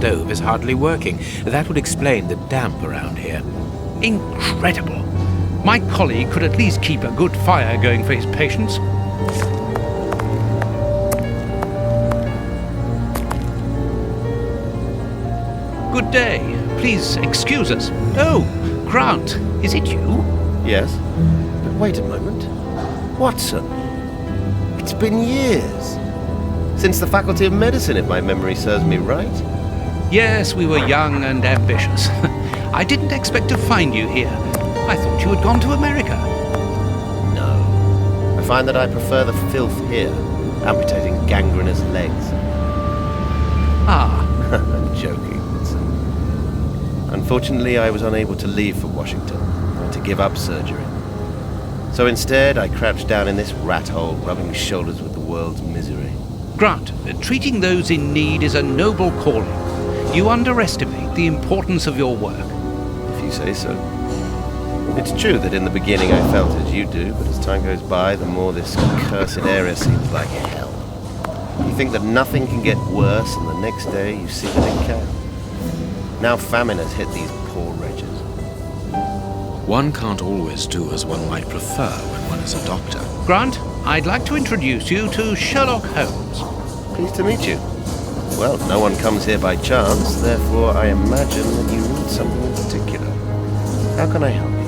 stove is hardly working. That would explain the damp around here. Incredible! My colleague could at least keep a good fire going for his patients. Good day. Please excuse us. Oh, Grant, is it you? Yes, but wait a moment. Watson, it's been years. Since the Faculty of Medicine, if my memory serves me right. Yes, we were young and ambitious. I didn't expect to find you here. I thought you had gone to America. No. I find that I prefer the filth here, amputating gangrenous legs. Ah. I'm joking. Unfortunately, I was unable to leave for Washington, to give up surgery. So instead, I crouched down in this rat hole, rubbing shoulders with the world's misery. Grant, treating those in need is a noble calling. You underestimate the importance of your work. If you say so. It's true that in the beginning I felt as you do, but as time goes by, the more this cursed area seems like hell. You think that nothing can get worse, and the next day you see that it can. Now famine has hit these poor wretches. One can't always do as one might prefer when one is a doctor. Grant, I'd like to introduce you to Sherlock Holmes. Pleased to meet you. Well, no one comes here by chance, therefore I imagine that you need something in particular. How can I help you?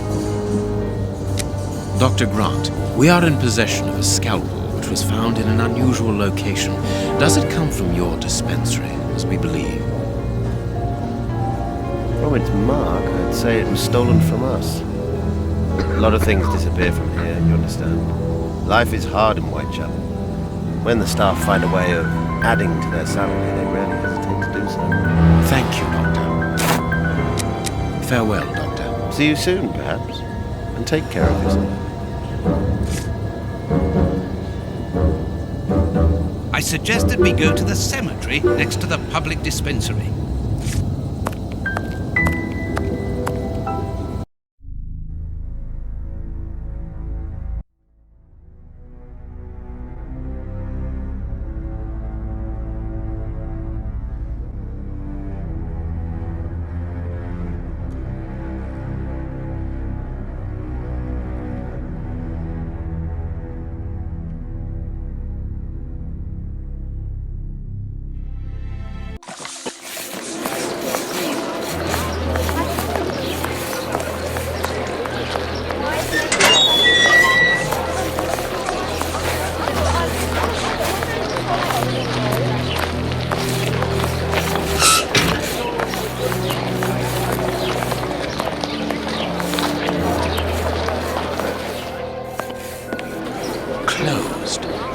Dr. Grant, we are in possession of a scalpel which was found in an unusual location. Does it come from your dispensary, as we believe? From its mark, I'd say it was stolen from us. A lot of things disappear from here, you understand. Life is hard in Whitechapel. When the staff find a way of adding to their salary, they rarely hesitate to do so. Thank you, Doctor. Farewell, Doctor. See you soon, perhaps. And take care of yourself. I suggested we go to the cemetery next to the public dispensary.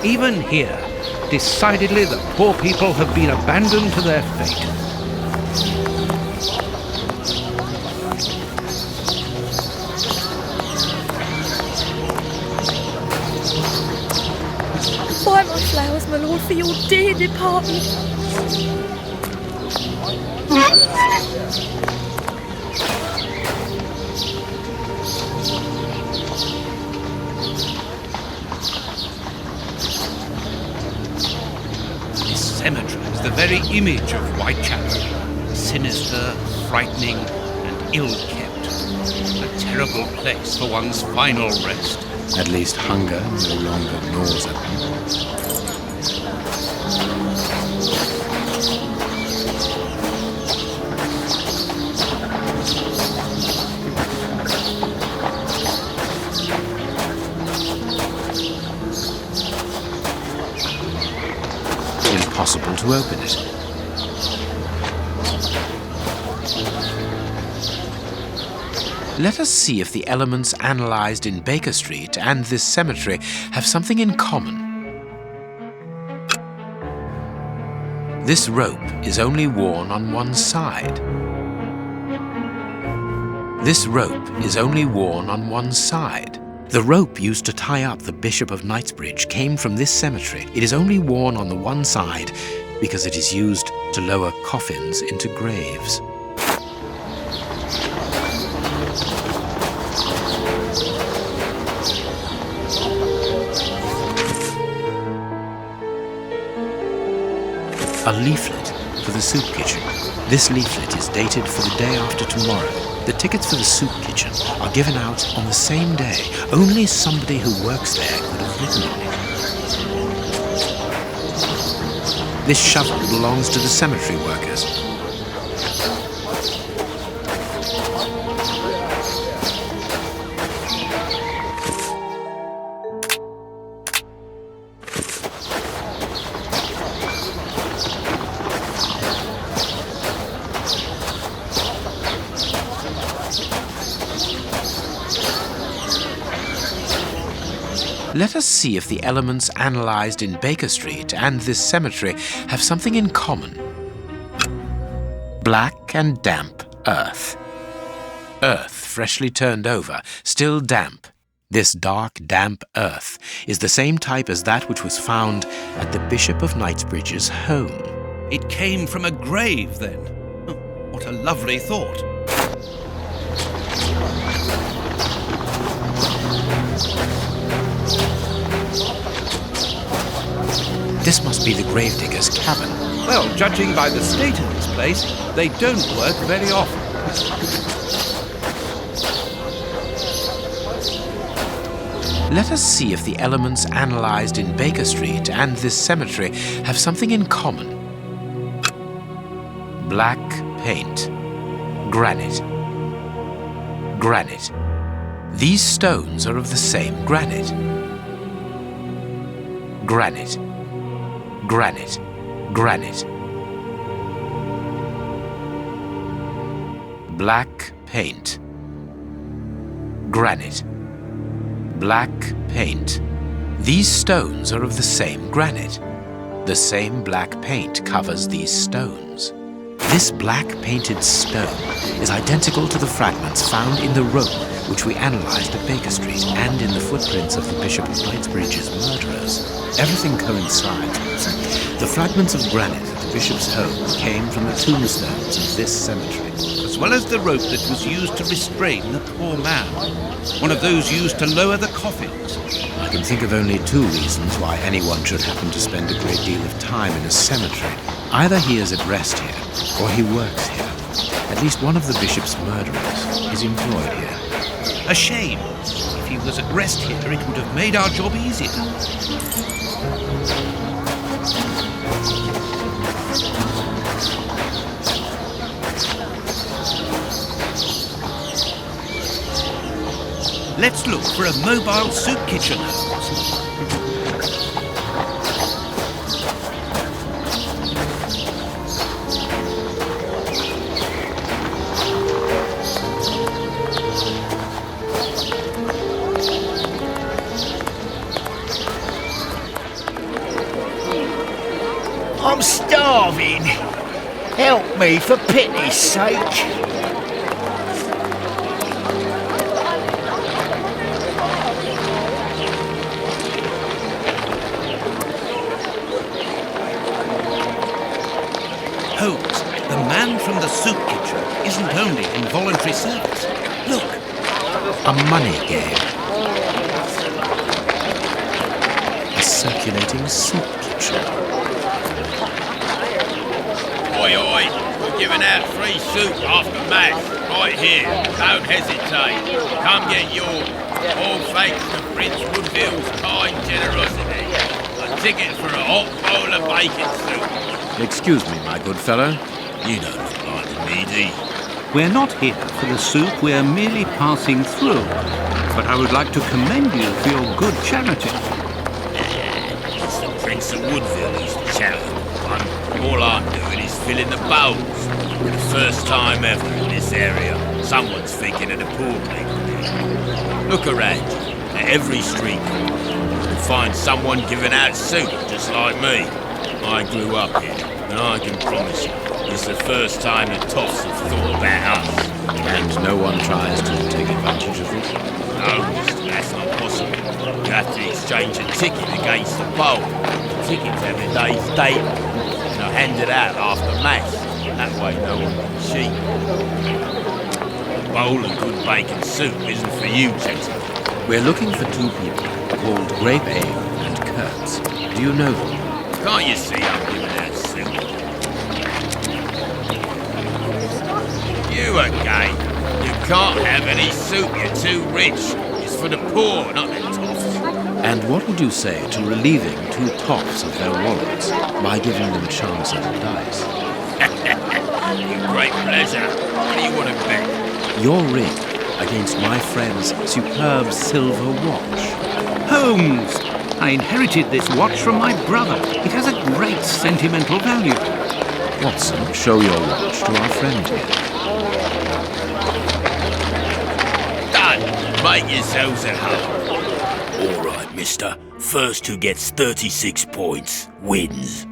Even here, decidedly the poor people have been abandoned to their fate. Buy my flowers, my lord, for your dear department. Cemetery is the very image of Whitechapel. Sinister, frightening, and ill-kept. A terrible place for one's final rest. At least hunger no longer gnaws at them. Impossible to open it. Let us see if the elements analyzed in Baker Street and this cemetery have something in common. This rope is only worn on one side. This rope is only worn on one side. The rope used to tie up the Bishop of Knightsbridge came from this cemetery. It is only worn on the one side because it is used to lower coffins into graves. A leaflet for the soup kitchen. This leaflet is dated for the day after tomorrow. The tickets for the soup kitchen are given out on the same day. Only somebody who works there could have written on it. This shovel belongs to the cemetery workers. Let us see if the elements analyzed in Baker Street and this cemetery have something in common. Black and damp earth. Earth freshly turned over, still damp. This dark, damp earth is the same type as that which was found at the Bishop of Knightsbridge's home. It came from a grave, then. Oh, what a lovely thought. This must be the gravedigger's cabin. Well, judging by the state of this place, they don't work very often. Let us see if the elements analyzed in Baker Street and this cemetery have something in common. Black paint. Granite. Granite. These stones are of the same granite. Granite. Granite. Granite. Black paint. Granite. Black paint. These stones are of the same granite. The same black paint covers these stones. This black painted stone is identical to the fragments found in the rope which we analyzed at Baker Street and in the footprints of the Bishop of Knightsbridge's murderers. Everything coincides. The fragments of granite at the bishop's home came from the tombstones of this cemetery, as well as the rope that was used to restrain the poor man. One of those used to lower the coffins. I can think of only two reasons why anyone should happen to spend a great deal of time in a cemetery. Either he is at rest here, or he works here. At least one of the bishop's murderers is employed here. A shame. If he was at rest here, it would have made our job easier. Let's look for a mobile soup kitchen. I'm starving. Help me for pity's sake. Holmes, the man from the soup kitchen isn't only in voluntary service. Look, a money game. A circulating soup kitchen. Oi, oi, we're giving out free soup after mass, right here. Don't hesitate. Come get yours. All thanks to Prince Woodville's kind generosity. A ticket for a hot bowl of bacon soup. Excuse me, my good fellow. You don't look like the needy. We're not here for the soup, we're merely passing through. But I would like to commend you for your good charity. It's the Prince of Woodville who's the charitable one. All I'm doing is filling the bowls. For the first time ever in this area, someone's thinking of the poor people here. Look around you, at every street corner. You'll find someone giving out soup just like me. I grew up here, and I can promise you, it's the first time the toffs have thought about us. And no one tries to take advantage of this? No, that's not possible. You have to exchange a ticket against a bowl. The tickets have a day's date, and I hand it out after mass. That way no one can cheat. A bowl of good bacon soup isn't for you, gentlemen. We're looking for two people called Grape Ale and Kurtz. Do you know them? Can't you see I'm giving out soup? You again? You can't have any soup, you're too rich. It's for the poor, not the toffs. And what would you say to relieving two toffs of their wallets by giving them a chance at the dice? With great pleasure. What do you want to bet? Your ring against my friend's superb silver watch. Holmes! I inherited this watch from my brother. It has a great sentimental value. Watson, show your watch to our friend here. Done. Make yourselves at home. All right, mister. First who gets 36 points wins.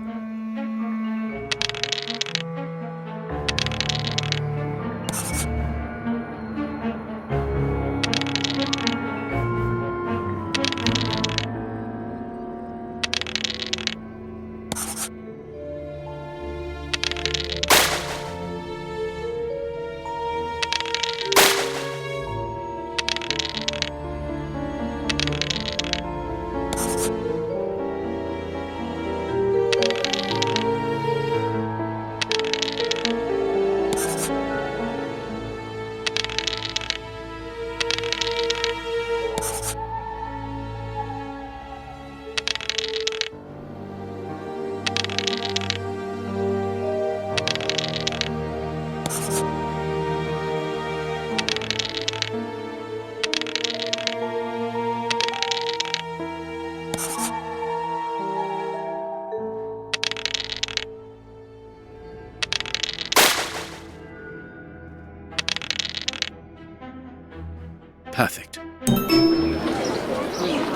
Perfect.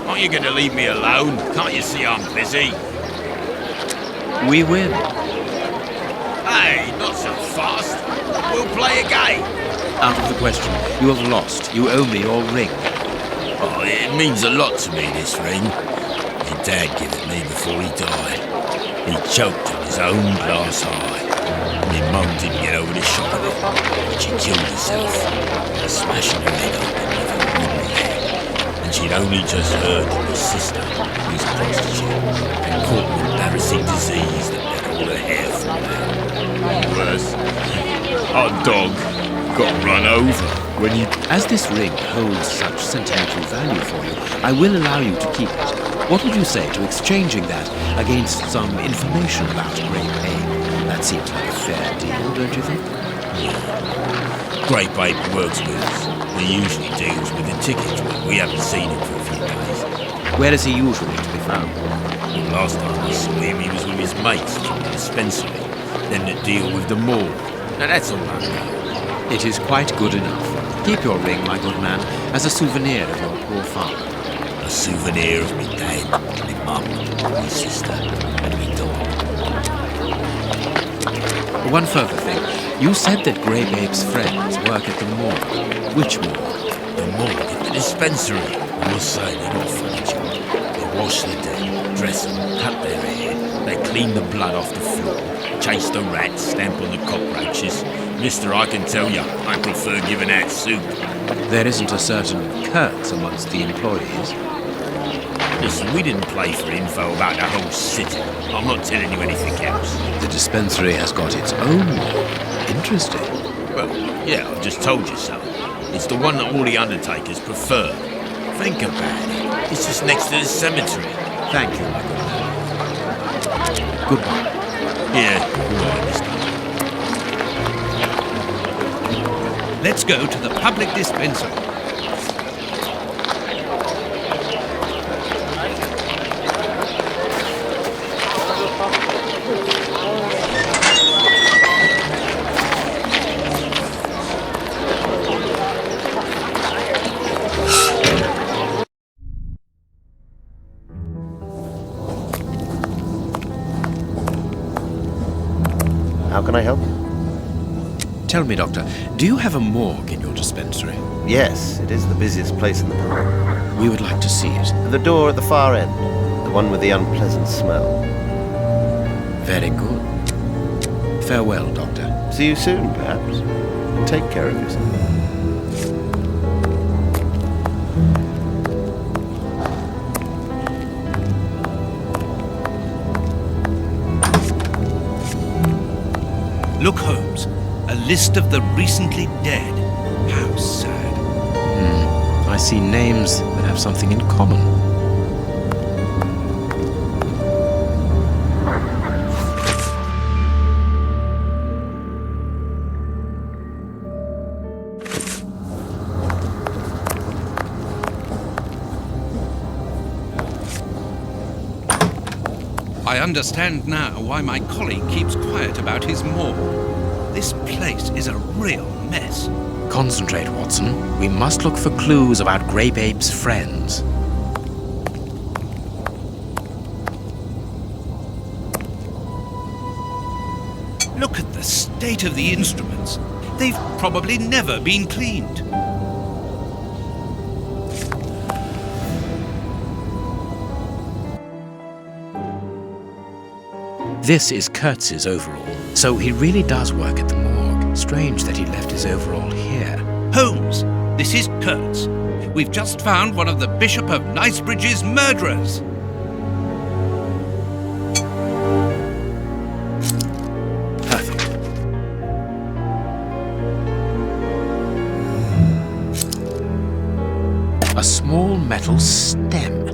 Aren't you going to leave me alone? Can't you see I'm busy? We win. Hey, not so fast. We'll play a game. Out of the question. You have lost. You owe me your ring. Oh, it means a lot to me, this ring. My dad gave it me before he died. He choked on his own glass eye. My mum didn't get over the shock of it, but she killed herself, smashing her head open with a wooden leg. And she'd only just heard that her sister, who's a prostitute, had caught an embarrassing disease that made all her hair fall out. Worse, our dog got run over when you... As this ring holds such sentimental value for you, I will allow you to keep it. What would you say to exchanging that against some information about Grape Ape? That seems like a fair deal, don't you think? Grape Ape works with us. He usually deals with the tickets, but we haven't seen him for a few days. Where is he usually to be found? Well, last time I saw him, he was with his mates from the dispensary. Then the deal with the morgue. Now that's all I know. It is quite good enough. Keep your ring, my good man, as a souvenir of your poor father. A souvenir of me dad, me mum, me sister, and me dog. One further thing. You said that Grape Ape's friends work at the morgue. Which morgue? The morgue at the dispensary. I must say, they're not funny, George. They wash the dead, dress them, cut their hair. They clean the blood off the floor, chase the rats, stamp on the cockroaches. Mister, I can tell you, I prefer giving out soup. There isn't a certain curse amongst the employees. Listen, we didn't play for info about the whole city. I'm not telling you anything else. The dispensary has got its own morgue. Interesting. Well, yeah, I've just told you so. It's the one that all the undertakers prefer. Think about it. It's just next to the cemetery. Thank you, my good man. Goodbye. Yeah, goodbye, mister. Let's go to the public dispensary. How can I help you? Tell me, Doctor, do you have a morgue in your dispensary? Yes, it is the busiest place in the park. We would like to see it. The door at the far end, the one with the unpleasant smell. Very good. Farewell, Doctor. See you soon, perhaps. Take care of yourself. Look, Holmes. A list of the recently dead. How sad. I see names that have something in common. I understand now why my colleague keeps quiet about his morgue. This place is a real mess. Concentrate, Watson. We must look for clues about Grape Ape's friends. Look at the state of the instruments. They've probably never been cleaned. This is Kurtz's overall, so he really does work at the morgue. Strange that he left his overall here. Holmes, this is Kurtz. We've just found one of the Bishop of Knightsbridge's murderers. Perfect. A small metal stem.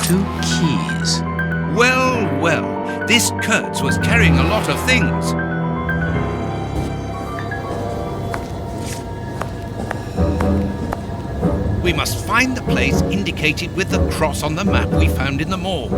2 keys. Well, well, this Kurtz was carrying a lot of things. We must find the place indicated with the cross on the map we found in the morgue.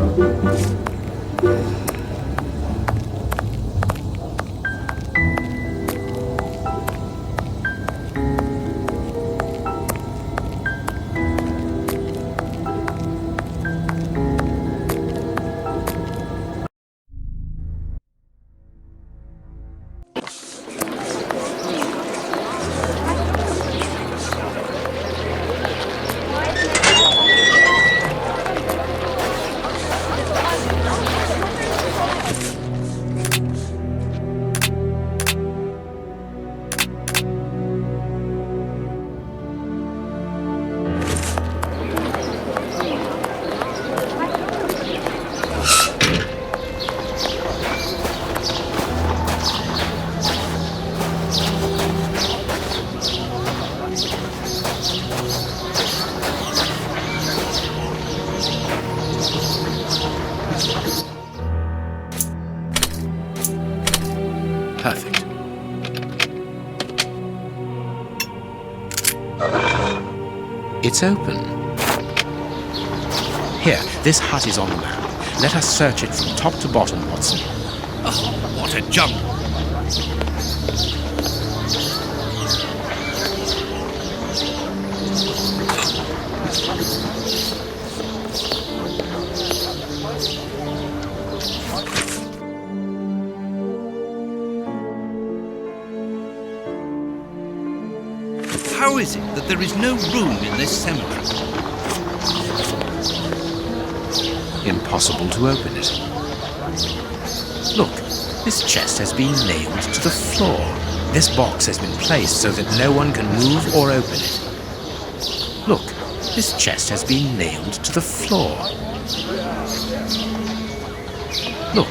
Perfect. It's open. Here, this hut is on the map. Let us search it from top to bottom, Watson. Oh, what a jump! How is it that there is no room in this cemetery? Impossible to open it. Look, this chest has been nailed to the floor. This box has been placed so that no one can move or open it. Look, this chest has been nailed to the floor. Look,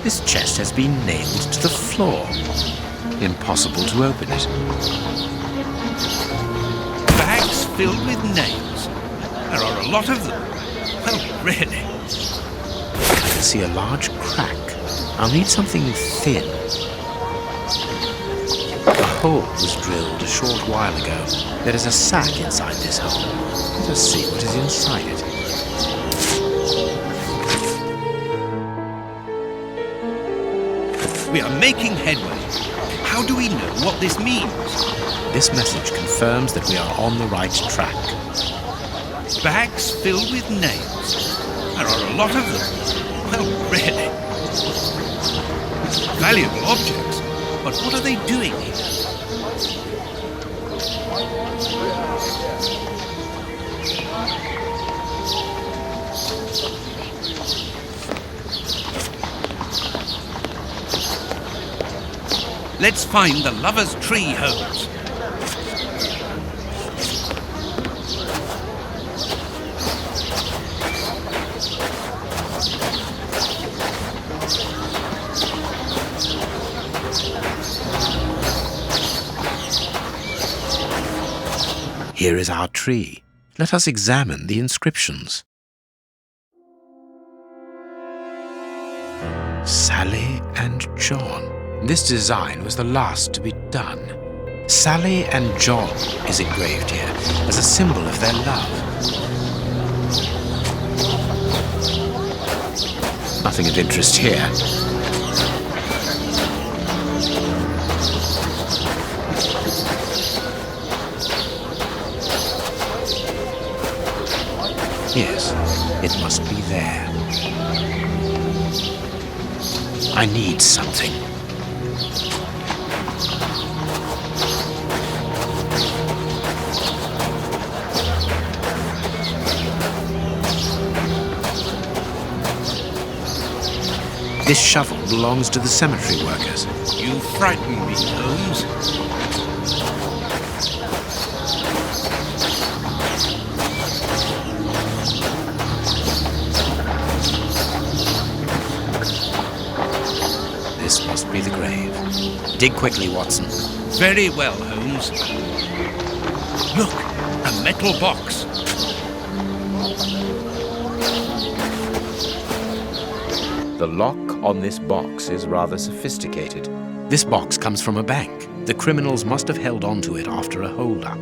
this chest has been nailed to the floor. Impossible to open it. Bags filled with nails. There are a lot of them. Well, really. I can see a large crack. I'll need something thin. A hole was drilled a short while ago. There is a sack inside this hole. Let us see what is inside it. We are making headway. How do we know what this means? This message confirms that we are on the right track. Bags filled with nails. There are a lot of them. Well, really. Valuable objects. But what are they doing here? Let's find the Lover's Tree, Holmes. Here is our tree. Let us examine the inscriptions. Sally and John. This design was the last to be done. Sally and John is engraved here as a symbol of their love. Nothing of interest here. Yes, it must be there. I need something. This shovel belongs to the cemetery workers. You frighten me, Holmes. This must be the grave. Dig quickly, Watson. Very well, Holmes. Look, a metal box. The lock on this box is rather sophisticated. This box comes from a bank. The criminals must have held onto it after a hold-up.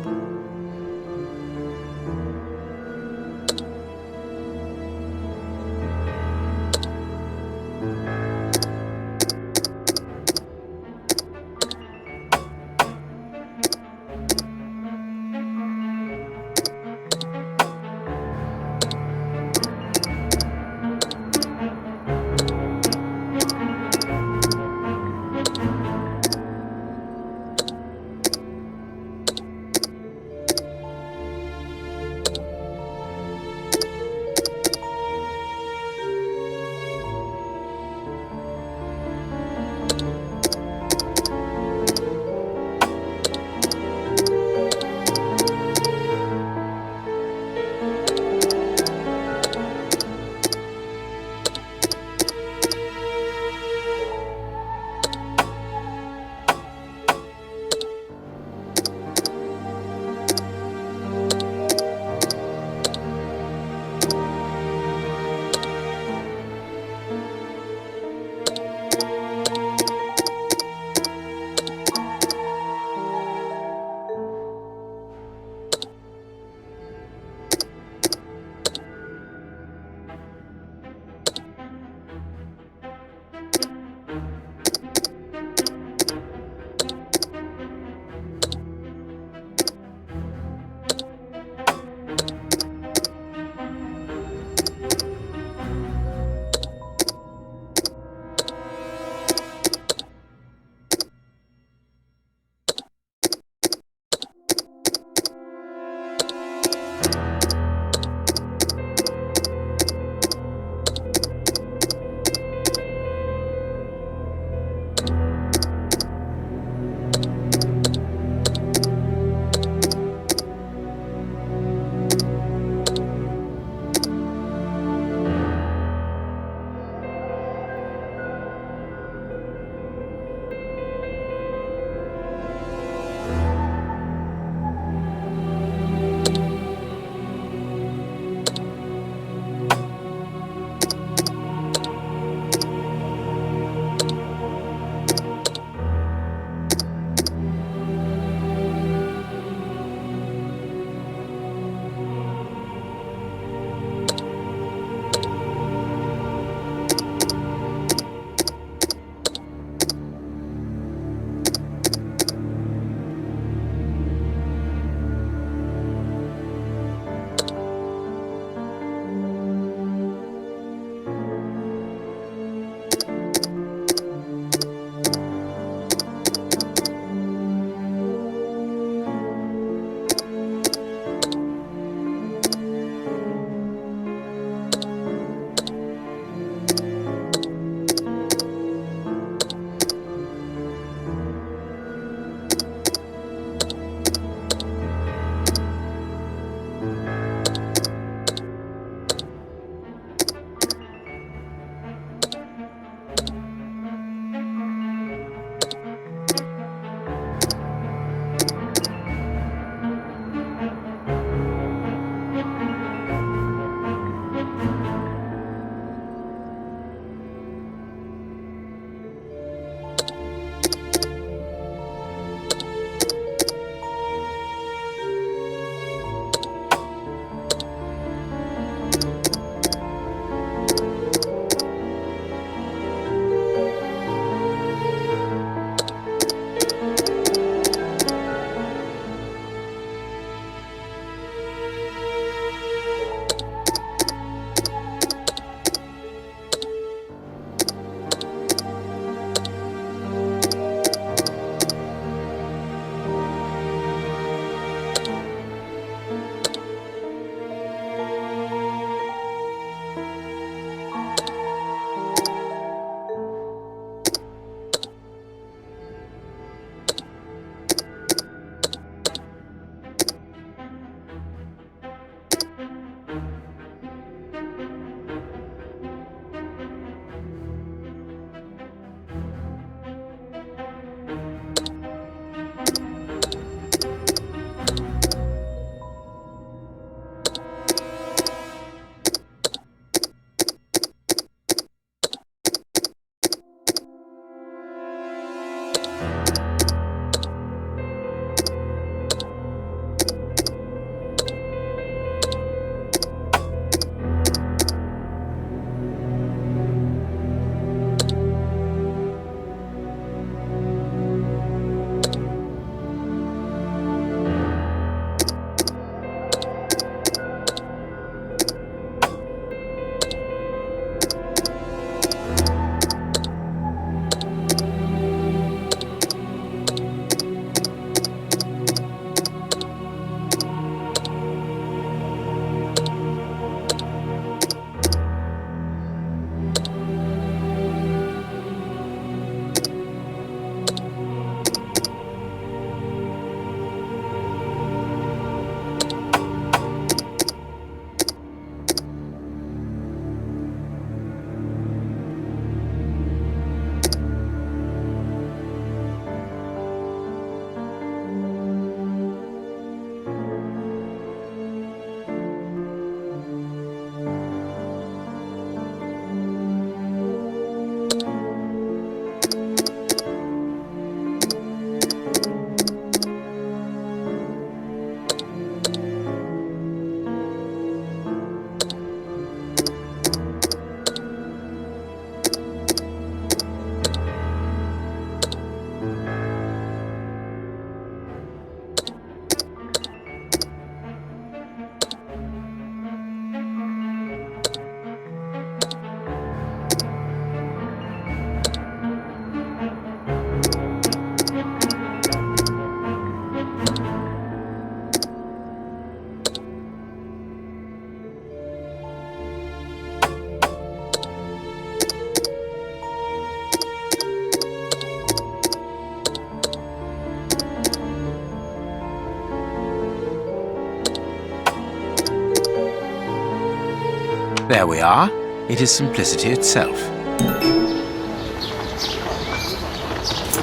There we are. It is simplicity itself.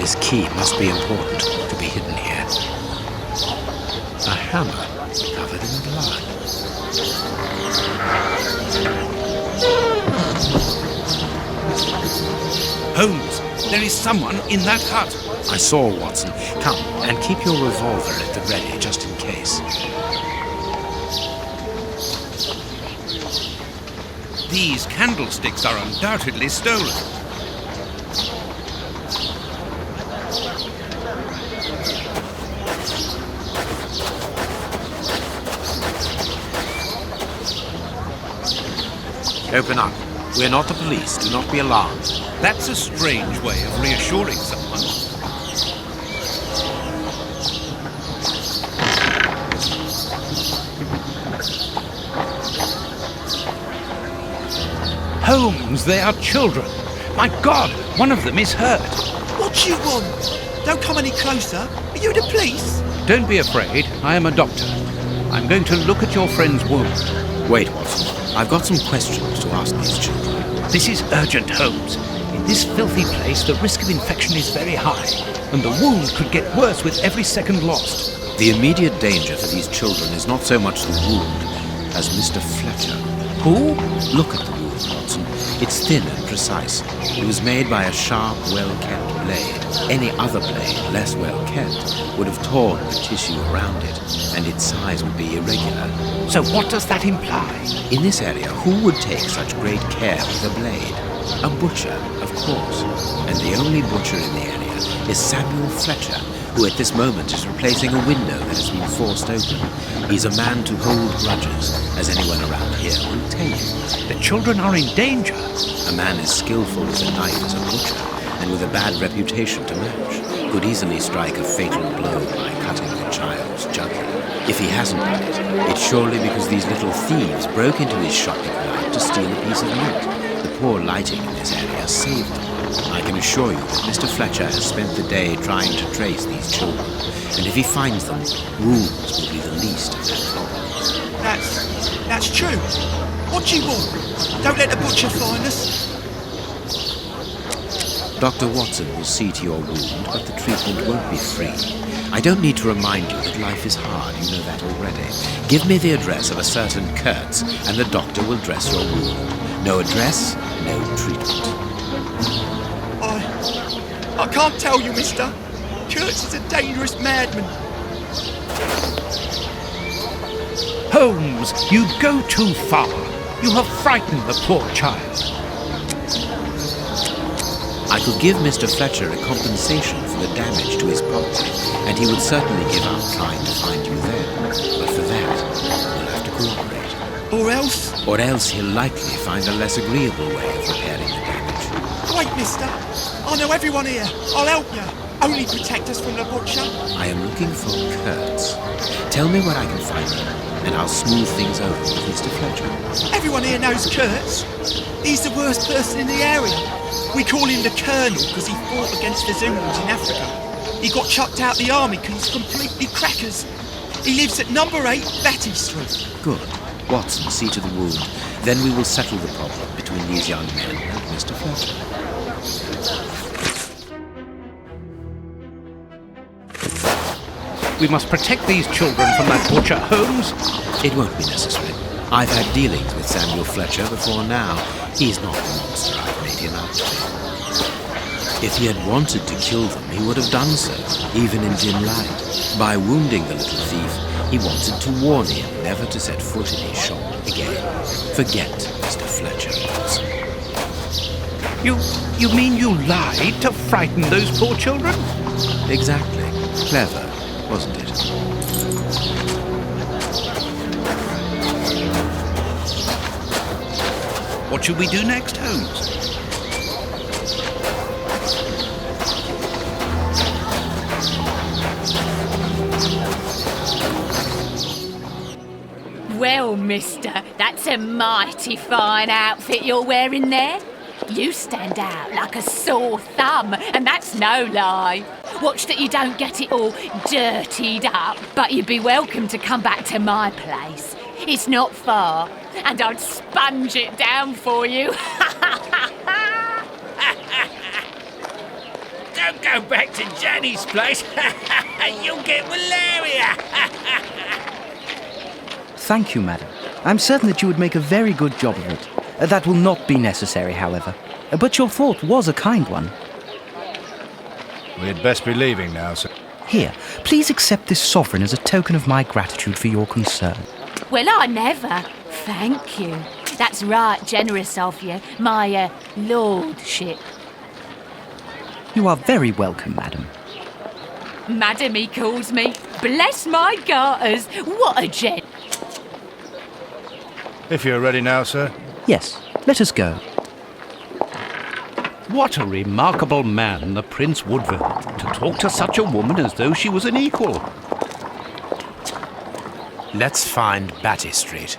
This key must be important to be hidden here. A hammer covered in blood. Holmes, there is someone in that hut. I saw, Watson. Come, and keep your revolver at the ready, just in case. These candlesticks are undoubtedly stolen. Open up. We're not the police. Do not be alarmed. That's a strange way of reassuring someone. Holmes, they are children. My God, one of them is hurt. What do you want? Don't come any closer. Are you the police? Don't be afraid. I am a doctor. I'm going to look at your friend's wound. Wait, Watson. I've got some questions to ask these children. This is urgent, Holmes. In this filthy place, the risk of infection is very high, and the wound could get worse with every second lost. The immediate danger for these children is not so much the wound as Mr. Fletcher. Who? Look at the wound, Watson. It's thin and precise. It was made by a sharp, well-kept blade. Any other blade, less well-kept, would have torn the tissue around it, and its size would be irregular. So what does that imply? In this area, who would take such great care with a blade? A butcher, of course. And the only butcher in the area is Samuel Fletcher, who at this moment is replacing a window that has been forced open. He's a man to hold grudges, as anyone around here will tell you. The children are in danger. A man as skillful with a knife as a butcher, and with a bad reputation to match, could easily strike a fatal blow by cutting the child's jugular. If he hasn't done it, it's surely because these little thieves broke into his shop at night to steal a piece of meat. The poor lighting in this area saved them. I can assure you that Mr. Fletcher has spent the day trying to trace these children, and if he finds them, wounds will be the least of their problems. That's true. What do you want? Don't let the butcher find us. Dr. Watson will see to your wound, but the treatment won't be free. I don't need to remind you that life is hard, you know that already. Give me the address of a certain Kurtz, and the doctor will dress your wound. No address, no treatment. I can't tell you, mister. Kurtz is a dangerous madman. Holmes, you go too far. You have frightened the poor child. I could give Mr. Fletcher a compensation for the damage to his property, and he would certainly give up trying to find you then. But for that, you'll have to cooperate. Or else? Or else he'll likely find a less agreeable way of repairing the damage. Wait, mister. I know everyone here. I'll help you. Only protect us from the butcher. I am looking for Kurtz. Tell me where I can find him, and I'll smooth things over with Mr. Fletcher. Everyone here knows Kurtz. He's the worst person in the area. We call him the Colonel because he fought against the Zulus in Africa. He got chucked out the army because he's completely crackers. He lives at number 8 Batty Street. Good. Watson, see to the wound. Then we will settle the problem between these young men and Mr. Fletcher. We must protect these children from that butcher, Holmes. It won't be necessary. I've had dealings with Samuel Fletcher before now. He's not the monster I've made him out to be. If he had wanted to kill them, he would have done so, even in dim light. By wounding the little thief, he wanted to warn him never to set foot in his shop again. Forget Mr. Fletcher, Watson. You mean you lied to frighten those poor children? Exactly. Clever, wasn't it? What should we do next, Holmes? Well, mister, that's a mighty fine outfit you're wearing there. You stand out like a sore thumb, and that's no lie. Watch that you don't get it all dirtied up, but you'd be welcome to come back to my place. It's not far. and I'd sponge it down for you. Don't go back to Johnny's place. You'll get malaria. Thank you, madam. I'm certain that you would make a very good job of it. That will not be necessary, however. But your thought was a kind one. We'd best be leaving now, sir. Here, please accept this sovereign as a token of my gratitude for your concern. Well, I never. Thank you. That's right generous of you, my lordship. You are very welcome, madam. Madam, he calls me. Bless my garters. What a gent. If you're ready now, sir. Yes, let us go. What a remarkable man, the Prince Woodville, to talk to such a woman as though she was an equal. Let's find Batty Street.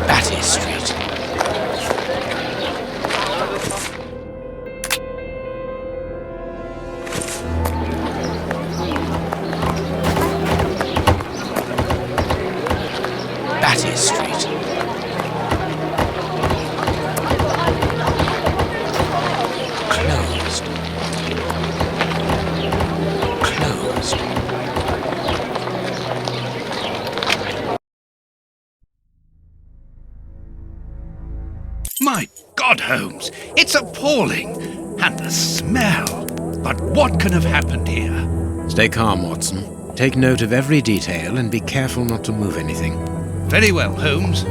Batty Street. Batty Street. Closed. Closed. My God, Holmes, it's appalling. And the smell. But what can have happened here? Stay calm, Watson. Take note of every detail and be careful not to move anything. Very well, Holmes.